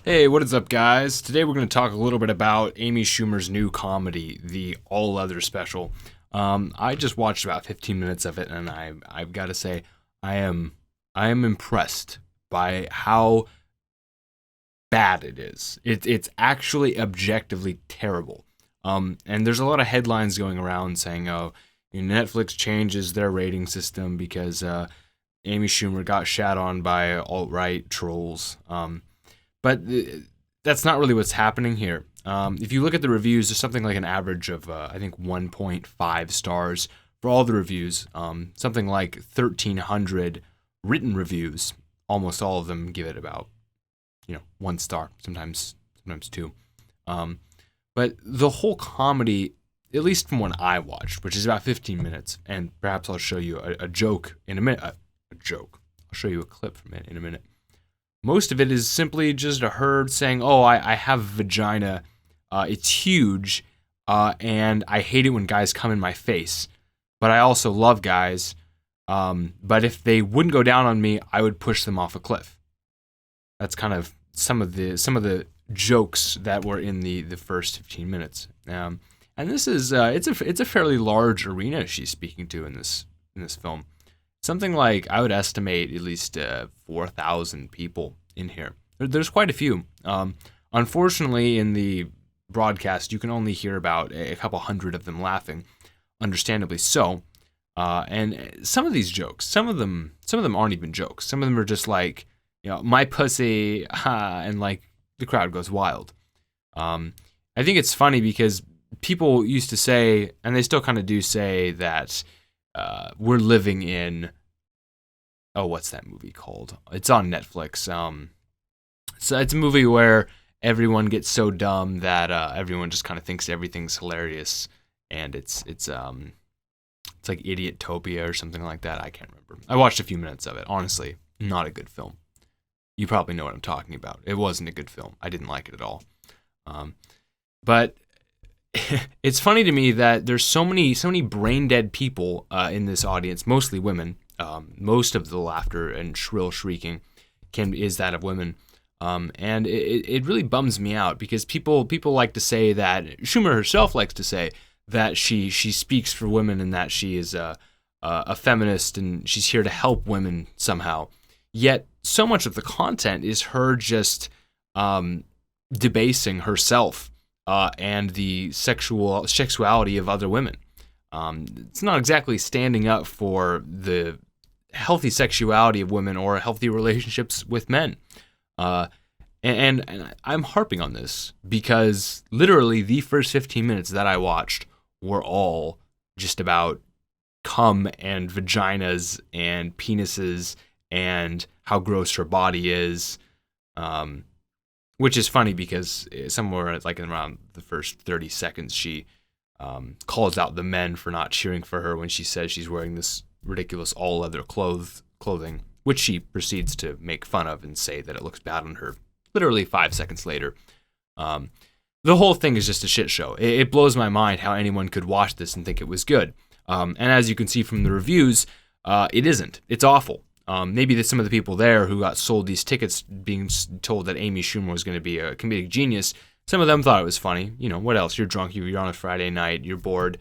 Hey, what is up, guys? Today we're going to talk a little bit about Amy Schumer's new comedy, the All Leather Special. I just watched about 15 minutes of it, and I've got to say, I am I am impressed by how bad it is. It's actually objectively terrible. And there's a lot of headlines going around saying, "Oh, Netflix changes their rating system because Amy Schumer got shat on by alt-right trolls." But that's not really what's happening here. If you look at the reviews, there's something like an average of, I think, 1.5 stars for all the reviews. Something like 1,300 written reviews. Almost all of them give it about, 1 star, sometimes two. But the whole comedy, at least from when I watched, which is about 15 minutes, and perhaps I'll show you a joke in a minute. A joke. I'll show you a clip from it in a minute. Most of it is simply just a herd saying, "Oh, I have a vagina. It's huge, and I hate it when guys come in my face. But I also love guys. But if they wouldn't go down on me, I would push them off a cliff." That's kind of some of the jokes that were in the first 15 minutes. And this is it's a fairly large arena she's speaking to in this film. Something like, I would estimate, at least 4,000 people in here. There's quite a few. Unfortunately, in the broadcast, you can only hear about a couple hundred of them laughing, understandably so. And some of these jokes, some of them aren't even jokes. Some of them are just like, "My pussy," and like the crowd goes wild. I think it's funny because people used to say, and they still kind of do say, that we're living in, what's that movie called? It's on Netflix. So it's a movie where everyone gets so dumb that everyone just kind of thinks everything's hilarious, and it's like Idiotopia or something like that. I can't remember. I watched a few minutes of it. Honestly, not a good film. You probably know what I'm talking about. It wasn't a good film. I didn't like it at all. But it's funny to me that there's so many brain dead people in this audience, mostly women. Most of the laughter and shrill shrieking is that of women, and it really bums me out because people like to say that Schumer herself likes to say that she speaks for women and that she is a feminist and she's here to help women somehow. Yet so much of the content is her just debasing herself and the sexuality of other women. It's not exactly standing up for the healthy sexuality of women or healthy relationships with men. And I'm harping on this because literally the first 15 minutes that I watched were all just about cum and vaginas and penises and how gross her body is. Which is funny because somewhere like around the first 30 seconds, she calls out the men for not cheering for her when she says she's wearing this ridiculous all-leather clothing, which she proceeds to make fun of and say that it looks bad on her literally 5 seconds later. The whole thing is just a shit show. It blows my mind how anyone could watch this and think it was good. And as you can see from the reviews, it isn't. It's awful. Maybe some of the people there who got sold these tickets being told that Amy Schumer was going to be a comedic genius, some of them thought it was funny. What else? You're drunk, you're on a Friday night, you're bored,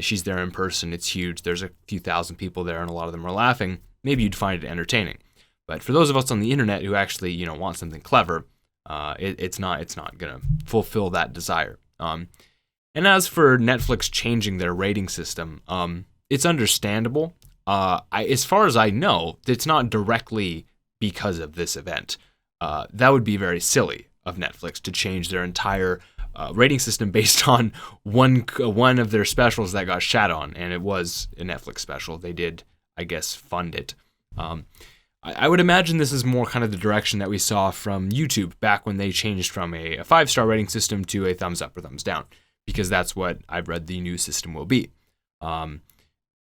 she's there in person, it's huge, there's a few thousand people there and a lot of them are laughing. Maybe you'd find it entertaining. But for those of us on the internet who actually, want something clever, it's not going to fulfill that desire. And as for Netflix changing their rating system, it's understandable. As far as I know, it's not directly because of this event. That would be very silly of Netflix to change their entire rating system based on one of their specials that got shat on, and it was a Netflix special. They did, I guess, fund it. I would imagine this is more kind of the direction that we saw from YouTube back when they changed from a 5-star rating system to a thumbs up or thumbs down, because that's what I've read the new system will be.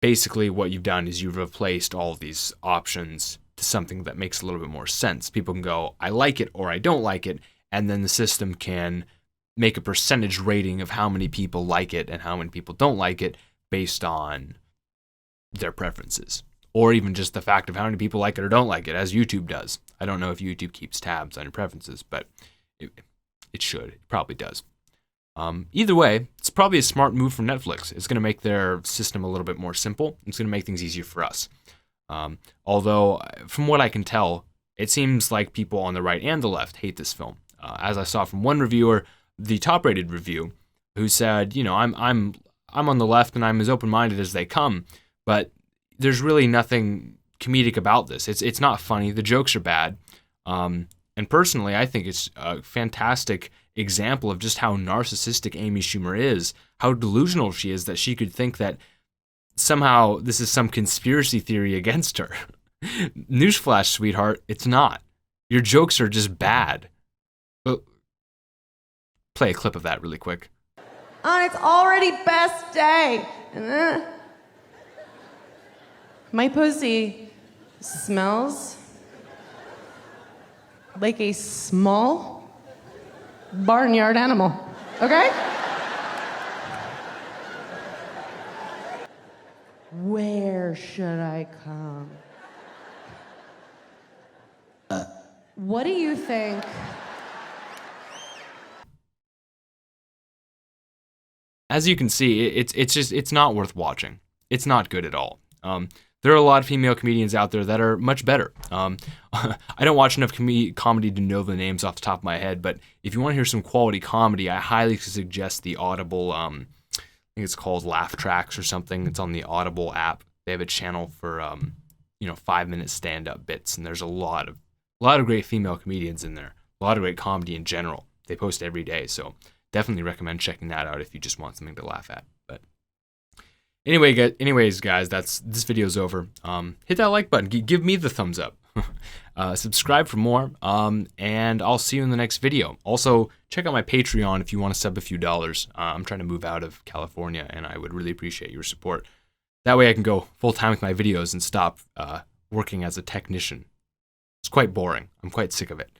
Basically, what you've done is you've replaced all of these options to something that makes a little bit more sense. People can go, I like it or I don't like it, and then the system can make a percentage rating of how many people like it and how many people don't like it based on their preferences. Or even just the fact of how many people like it or don't like it, as YouTube does. I don't know if YouTube keeps tabs on your preferences, but It should. It probably does. Either way, it's probably a smart move from Netflix. It's going to make their system a little bit more simple. It's going to make things easier for us. Although, from what I can tell, it seems like people on the right and the left hate this film. As I saw from one reviewer, the top-rated review, who said, I'm on the left and I'm as open-minded as they come, but there's really nothing comedic about this. It's not funny. The jokes are bad. And personally, I think it's a fantastic example of just how narcissistic Amy Schumer is, how delusional she is that she could think that somehow this is some conspiracy theory against her. Newsflash, sweetheart, it's not. Your jokes are just bad. But play a clip of that really quick. On its already best day. My pussy smells like a small barnyard animal, okay? Where should I come? What do you think? As you can see, it's not worth watching. It's not good at all. There are a lot of female comedians out there that are much better. I don't watch enough comedy to know the names off the top of my head, but if you want to hear some quality comedy, I highly suggest the Audible, I think it's called Laugh Tracks or something. It's on the Audible app. They have a channel for 5-minute stand-up bits, and there's a lot of great female comedians in there. A lot of great comedy in general. They post every day, so definitely recommend checking that out if you just want something to laugh at. But anyways, guys, this video's over. Hit that like button. Give me the thumbs up. Subscribe for more. And I'll see you in the next video. Also, check out my Patreon if you want to sub a few dollars. I'm trying to move out of California, and I would really appreciate your support. That way I can go full time with my videos and stop working as a technician. It's quite boring. I'm quite sick of it.